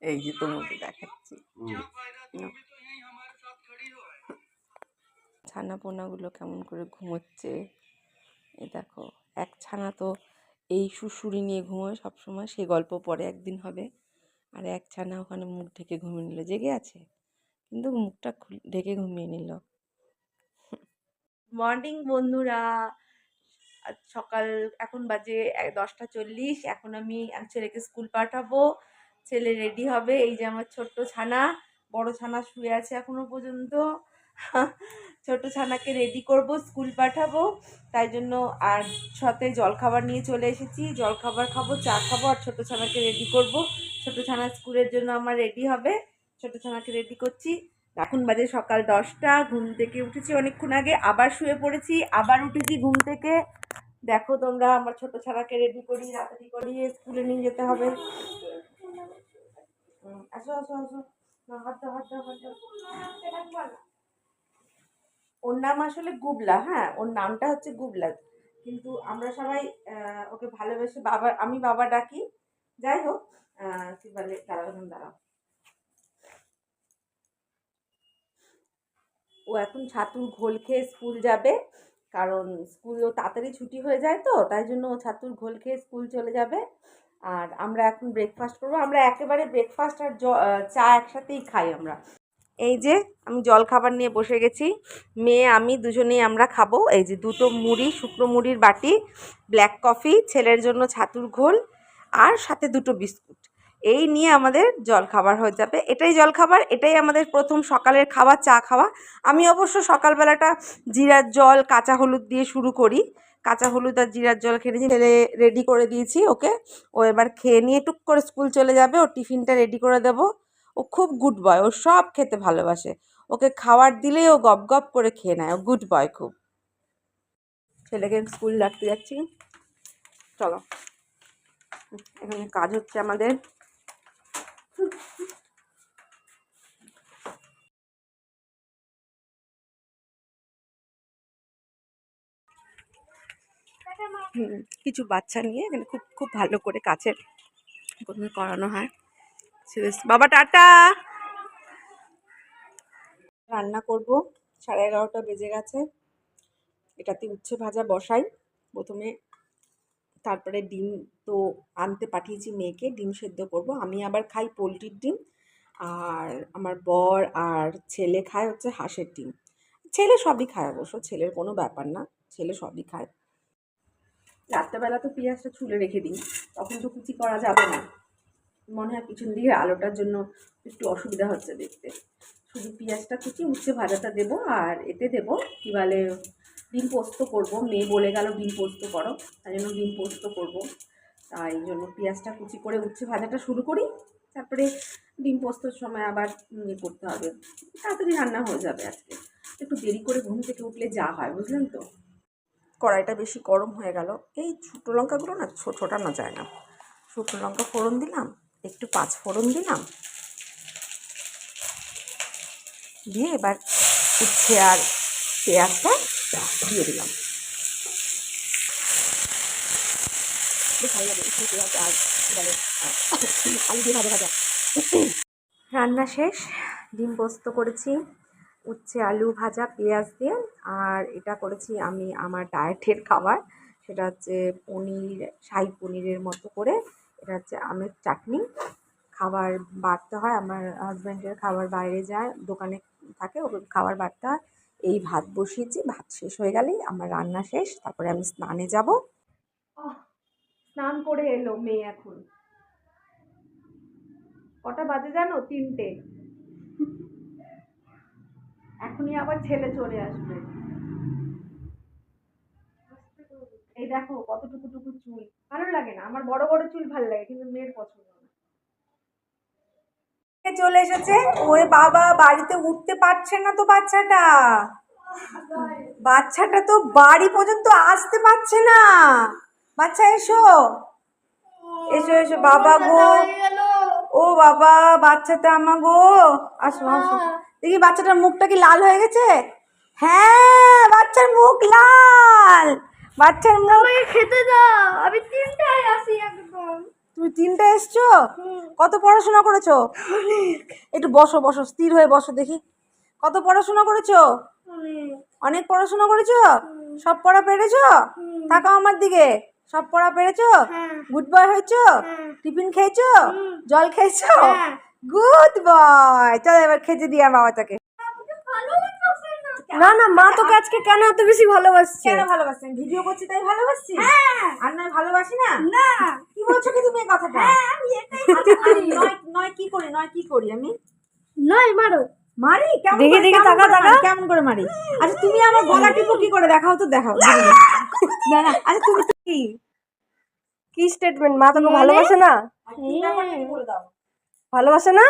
এই যে তোমাকে দেখাচ্ছি, ছানা পোনাগুলো কেমন করে ঘুমোচ্ছে। এই দেখো, এক ছানা তো এই সুড়সুড়ি নিয়ে ঘুমোয় সবসময়, সে গল্প পরে একদিন হবে। আর এক ছানা ওখানে মুখ ঢেকে ঘুমিয়ে নিল, জেগে আছে কিন্তু মুখটা ঢেকে ঘুমিয়ে নিল। মর্নিং বন্ধুরা, আজ সকাল এখন বাজে 10টা 40। এখন আমি ছেলেকে স্কুল পাঠাবো, ছেলে রেডি হবে। এই যে আমার ছোট্ট ছানা, বড় ছানা শুয়ে আছে এখনো পর্যন্ত। ছোট ছানাকে রেডি করব, স্কুল পাঠাবো, তাই জন্য। আর সাথে জলখাবার নিয়ে চলে এসেছি, জলখাবার খাবো, চা খাবো, আর ছোট ছানাকে রেডি করব। ছোট ছানা স্কুলের জন্য আমার রেডি হবে, ছোট ছানাকে রেডি করছি। এখন বাজে সকাল 10টা, ঘুম থেকে উঠেছি অনেকক্ষণ আগে, আবার শুয়ে পড়েছি, আবার উঠেছি ঘুম থেকে। দেখো তোমরা, আমার ছোট ছানাকে রেডি করি, তাড়াতাড়ি করিয়ে স্কুলে নিয়ে যেতে হবে। আসো আসো আসো, হাত দাও হাত দাও হাত দাও। ওর নাম আসলে গুবলা, হ্যাঁ ওর নামটা হচ্ছে গুবলা, কিন্তু আমরা সবাই ওকে ভালোবেসে বাবা, আমি বাবা ডাকি। যাই হোক, কি বলে, দাঁড়াও। ও এখন ছাতুর ঘোল খেয়ে স্কুল যাবে, কারণ স্কুলও তাড়াতাড়ি ছুটি হয়ে যায় তো, তাই জন্য ও ছাতুর ঘোল খেয়ে স্কুল চলে যাবে। আর আমরা এখন ব্রেকফাস্ট করবো, আমরা একেবারে ব্রেকফাস্ট আর চা একসাথেই খাই আমরা। এই যে আমি জল খাবার নিয়ে বসে গেছি, মেয়ে আমি দুজনেই আমরা খাবো। এই যে দুটো মুড়ি, শুকনো মুড়ির বাটি, ব্ল্যাক কফি, ছেলের জন্য ছাতুর ঘোল, আর সাথে দুটো বিস্কুট। এই নিয়ে আমাদের জল খাবার হয়ে যাবে। এটাই জল খাবার, এটাই আমাদের প্রথম সকালের খাবার, চা খাওয়া। আমি অবশ্য সকালবেলাটা জিরার জল কাঁচা হলুদ দিয়ে শুরু করি, কাঁচা হলুদ আর জিরার জল খেয়ে নিয়েছি। ছেলে রেডি করে দিয়েছি ওকে, ও এবার খেয়ে নিয়ে টুক করে স্কুল চলে যাবে। ওর টিফিনটা রেডি করে দেবো। ও খুব গুড বয়, ও সব খেতে ভালোবাসে, ওকে খাবার দিলেই ও গপ গপ করে খেয়ে নেয়, ও গুড বয় খুব। ছেলেকে স্কুল রাখতে যাচ্ছি, চলো। এখানে কাজ হচ্ছে আমাদের। কিছু বাচ্চা নিয়ে এখানে খুব খুব ভালো করে কাছের করানো হয়। বাবা টাটা। রান্না করব, 11:30 বেজে গেছে। এটাতে উচ্ছে ভাজা বসাই প্রথমে, তারপরে ডিম তো আনতে পাঠিয়েছি মেয়েকে, ডিম সেদ্ধ করব। আমি আবার খাই পোলট্রির ডিম, আর আমার বর আর ছেলে খায় হচ্ছে হাঁসের ডিম। ছেলে সবই খায় অবশ্য, ছেলের কোনো ব্যাপার না, ছেলে সবই খায়। রাত্রেবেলা তো পেঁয়াজটা ছুলে রেখে দিই, তখন তো কুচি করা যাবে না, মনে হয় পিছন দিকে আলোটার জন্য একটু অসুবিধা হচ্ছে দেখতে। শুধু পেঁয়াজটা কুচি, উচ্ছে ভাজাটা দেবো, আর এতে দেবো কী বলে, ডিম পোস্ত করব। মেয়ে বলে গেল ডিম পোস্ত করো, তাই জন্য ডিম পোস্ত করব। তাই জন্য পেঁয়াজটা কুচি করে উচ্ছে ভাজাটা শুরু করি, তারপরে ডিম পোস্তর সময় আবার করতে হবে। তাড়াতাড়ি রান্না হয়ে যাবে আজকে। একটু দেরি করে ঘুম থেকে উঠলে যা হয়, বুঝলেন তো। কড়াইটা বেশি গরম হয়ে গেল, এই শুকনো লঙ্কাগুলো না ছোটানো যায় না। শুকনো লঙ্কা ফোড়ন দিলাম, একটু 5 ফোড়ন দিলাম, দিয়ে এবার উচ্ছে আর পেঁয়াজটা দিয়ে দিলাম। ভালো লাগে উচ্ছে পেঁয়াজ আর আলু দিয়ে ভাজা। রান্না শেষ, ডিম পোস্ত করেছি, উচ্ছে আলু ভাজা পেঁয়াজ দিয়ে। আর এটা করেছি আমি আমার ডায়েটের খাবার, সেটা হচ্ছে পনির, শাহী পনিরের মতো করে। এটা হচ্ছে আমের চাটনি। খাবার বাড়তে হয়, আমার হাজব্যান্ডের খাবার বাইরে যায়, দোকানে থাকে, ওর খাবার বাড়তে হয়। এই ভাত বসিয়েছি, ভাত শেষ হয়ে গেলেই আমার রান্না শেষ, তারপরে আমি স্নানে যাব। স্নান করে এলো মেয়ে এখন, কটা বাজে জানো? 3টে। এখনই আবার ছেলে চলে আসবে। এই দেখো কতটুকু চুল, ভালো লাগে না, আমার বড় বড় চুল ভালো লাগে, কিন্তু মেয়ের পছন্দ না। চলে এসেছে, ওরে বাবা, বাড়িতে উঠতে পারছে না তো বাচ্চাটা, বাচ্চাটা তো বাড়ি পর্যন্ত আসতে পারছে না। বাচ্চা এসো এসো এসো, বাবা গো, ও বাবা, বাচ্চাটা আমা গো, আসো আসো। দেখি বাচ্চাটার মুখটা কি লাল হয়ে গেছে? হ্যাঁ, বাচ্চার মুখ লাল, বাচ্চার মুখ। খেতে দাও, আমি 3টায় আসি একদম। তুমি 3টে এসছো? কত পড়াশোনা করেছো? একটু বসো বসো, স্থির হয়ে বসো দেখি। কত পড়াশোনা করেছো? অনেক পড়াশোনা করেছো? সব পড়া পেরেছো? তাকাও আমার দিকে। সব পড়া পেরেছো? গুড বয় হয়েছো? টিফিন খেয়েছো? জল খেয়েছো? Good boy. চলো এবার খেতে দিই আর বাবাটাকে। না না, মা তোকে আজকে কেন এত বেশি ভালোবাসছে? কেন ভালোবাসি? আমি ভিডিও করছি তাই ভালোবাসছি? আর নয় ভালোবাসি না? কি বলছো কি তুমি এই কথাটা? নয় কি করি? নয় কি করি আমি? নয় মারো। মারি? কেমন দেখি করে? দেখি, কেমন তাকা করে তাকা। মারি? কেমন করে মারি? আচ্ছা তুমি আমার গলা টিপো কি করে? দেখাও তো, দেখাও। না না, আচ্ছা তুমি কি কি স্টেটমেন্ট? মা তোকে ভালোবাসে না? কি ব্যাপারটা একটু বলে দাও। ভালোবাসে না?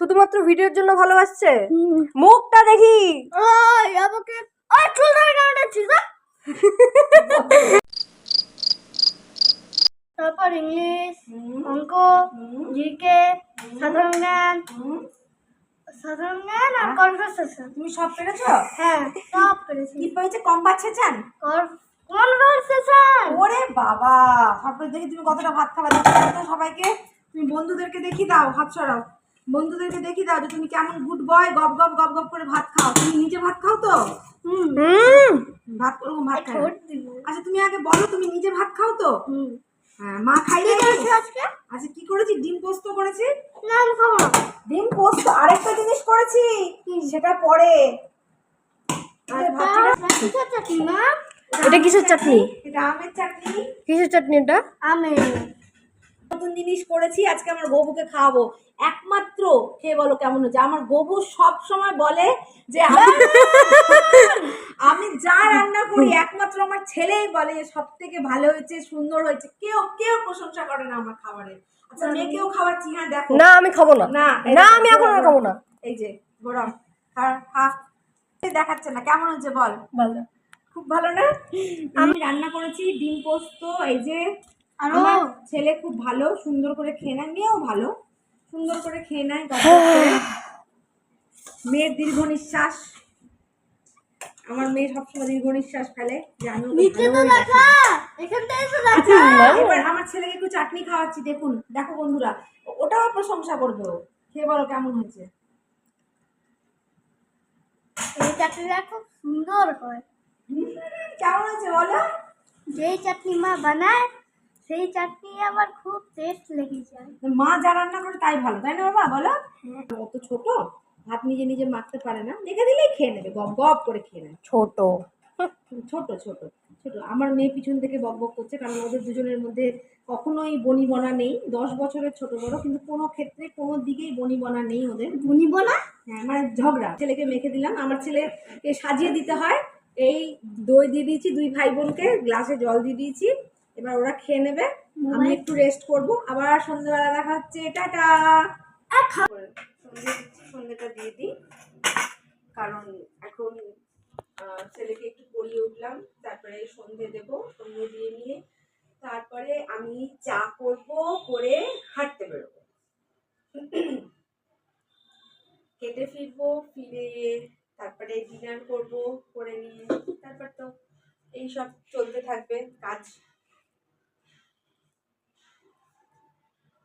শুধুমাত্র ভিডিওর জন্য ভালোবাসছে? মুখটা দেখি। তারপর ইংলিশ, অঙ্ক, জিকে, সাধারণ জ্ঞান আর কনভারসেশন। তুমি সব পেরেছো? হ্যাঁ, সব পেরেছি। কি পেয়েছে? কম পাচ্ছে চান? কনভারসেশন। ওরে বাবা, তারপরে দেখি তুমি কতটা ভাত খাবার দিচ্ছ তো সবাইকে। তুমি বন্ধুদেরকে দেখি দাও, হাত সরাও। বন্ধুদেরকে দেখি দাও যে তুমি কেমন গুড বয়, গপ গপ গপ গপ করে ভাত খাও। তুমি নিজে ভাত খাও তো? ভাত ওরকম ভাত খাও। আচ্ছা তুমি আগে বলো, তুমি নিজে ভাত খাও তো? হ্যাঁ, মা খাইয়ে আজকে আচ্ছা কি করেছি? ডিম পোস্ত করেছি। না, আমি খাবো না। ডিম পোস্ত আরেকটা জিনিস করেছি, সেটা পরে। কিসের চাটনি মা? এটা কিসের চাটনি? এটা আমের চাটনি। কিসের চাটনি এটা? আমের। নতুন জিনিস করেছি, আজকে আমার গবুকে খাওয়াবো। একমাত্র খেয়ে বলো কেমন হয়েছে। আমার গবু সব সময় বলে যে আমি যা রান্না করি একমাত্র আমার ছেলেই বলে সব থেকে ভালো হয়েছে, সুন্দর হয়েছে। কেউ কেউ প্রশংসা করে না আমার খাবারের। আচ্ছা মেয়েকেও খাওয়াচ্ছি। হ্যাঁ দেখো। না আমি খাবো না। না না আমি এখন আর খাবো না। এই যে গরম খা। দেখাচ্ছে না কেমন হয়েছে বল। ভালো। খুব ভালো না? আমি রান্না করেছি ডিম পোস্ত। এই যে আমার ছেলে খুব ভালো সুন্দর করে খেয়ে নেয়, মেয়েও ভালো সুন্দর করে খেয়ে নেয়। মেয়ের দীর্ঘ নিঃশ্বাস। আমার মেয়ে সবসময় দীর্ঘ নিঃশ্বাস ফেলে যে আমি ওকে ভালোবাসি। আচ্ছা, এবার আমার ছেলেকে একটু চাটনি খাওয়াচ্ছি। দেখুন, দেখো বন্ধুরা, ওটাও প্রশংসা করবে ও। খেয়ে বলো কেমন হয়েছে। এই চাটনিটা খুব সুন্দর হয়। কেমন হয়েছে বলো। যেই চাটনি মা বানায় সেই চাটনি আমার খুব টেস্ট লেগে যায়। মা যা রান্না করে তাই ভালো, তাই না বাবা বলো? অত ছোট ভাত নিজে নিজে মাখতে পারে না, রেখে দিলেই খেয়ে নেবে, গপ গপ করে খেয়ে নেবে। ছোট ছোট ছোট ছোট আমার মেয়ে পিছন থেকে বক বক করছে, কারণ ওদের দুজনের মধ্যে কখনোই বনিবনা নেই। 10 বছরের ছোট বড়, কিন্তু কোনো ক্ষেত্রে কোনো দিকেই বনিবনা নেই ওদের। বনিবনা? হ্যাঁ, মানে ঝগড়া। ছেলেকে মেখে দিলাম, আমার ছেলেকে সাজিয়ে দিতে হয়। এই দই দিয়ে দিয়েছি, 2 ভাই বোনকে গ্লাসে জল দিয়ে দিয়েছি। এবার ওরা খেয়ে নেবে, আমি একটু রেস্ট করব। আবার সন্ধ্যেবেলা দেখা হচ্ছে। টাটা। সন্ধ্যেটা দিয়ে দিই, কারণ এখন ছেলেকে একটু পড়িয়ে উঠলাম, তারপরে সন্ধে দেব। সন্ধে দিয়ে নিয়ে তারপরে আমি চা করব, করে হাঁটতে বেরোবো। হেঁটে ফিরবো, ফিরে তারপরে ডিনার করব, করে নিয়ে তারপর তো এইসব চলতে থাকবে কাজ।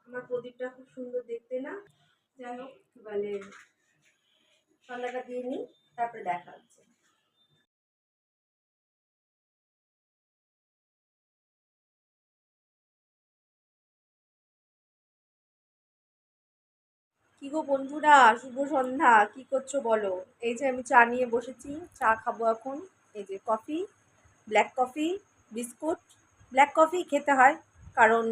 আমার প্রদীপটা খুব সুন্দর দেখতে না? যাই হোক, বলে সন্ধ্যাটা দিয়ে নিই, তারপরে দেখা হচ্ছে। কি গো বন্ধুরা, শুভ সন্ধ্যা। কি করছো বলো? এই যে আমি চা নিয়ে বসেছি, চা খাবো এখন। এই যে coffee, black coffee, biscuit. Black coffee খেতে হয়, কারণ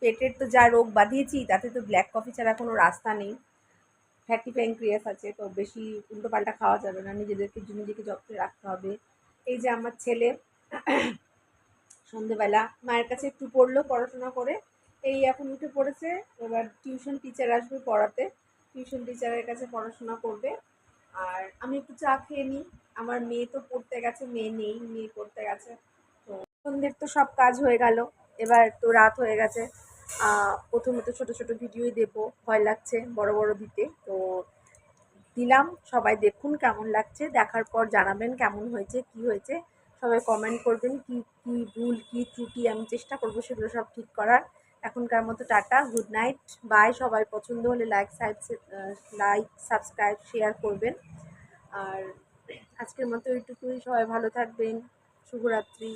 পেটের তো যা রোগ বাঁধিয়েছি, তাতে তো ব্ল্যাক কফি ছাড়া কোনো রাস্তা নেই। ফ্যাটি প্যানক্রিয়াস আছে, তো বেশি উল্টোপাল্টা খাওয়া যাবে না, নিজেকে যত্নে রাখতে হবে। এই যে আমার ছেলে সন্ধেবেলা মায়ের কাছে একটু পড়লো, পড়াশোনা করে এই এখন উঠে পড়েছে। এবার টিউশন টিচার আসবে পড়াতে, টিউশন টিচারের কাছে পড়াশোনা করবে। আর আমি একটু চা খেয়ে নিই। আমার মেয়ে তো পড়তে গেছে, মেয়ে নেই, মেয়ে পড়তে গেছে। তো সন্ধ্যের তো সব কাজ হয়ে গেল, এবার তো রাত হয়ে গেছে। প্রথমে তো ছোটো ছোটো ভিডিওই দেবো, ভয় লাগছে বড় বড় দিতে। তো দিলাম, সবাই দেখুন কেমন লাগছে, দেখার পর জানাবেন কেমন হয়েছে, কি হয়েছে। সবাই কমেন্ট করবেন কি কি ভুল কি ত্রুটি, আমি চেষ্টা করবো সেগুলো সব ঠিক করার। এখনকার মতো টাটা, গুড নাইট, বাই। সবাই পছন্দ হলে লাইক সাবস্ক্রাইব শেয়ার করবেন। আর আজকের মতো এইটুকুই, সবাই ভালো থাকবেন, শুভরাত্রি।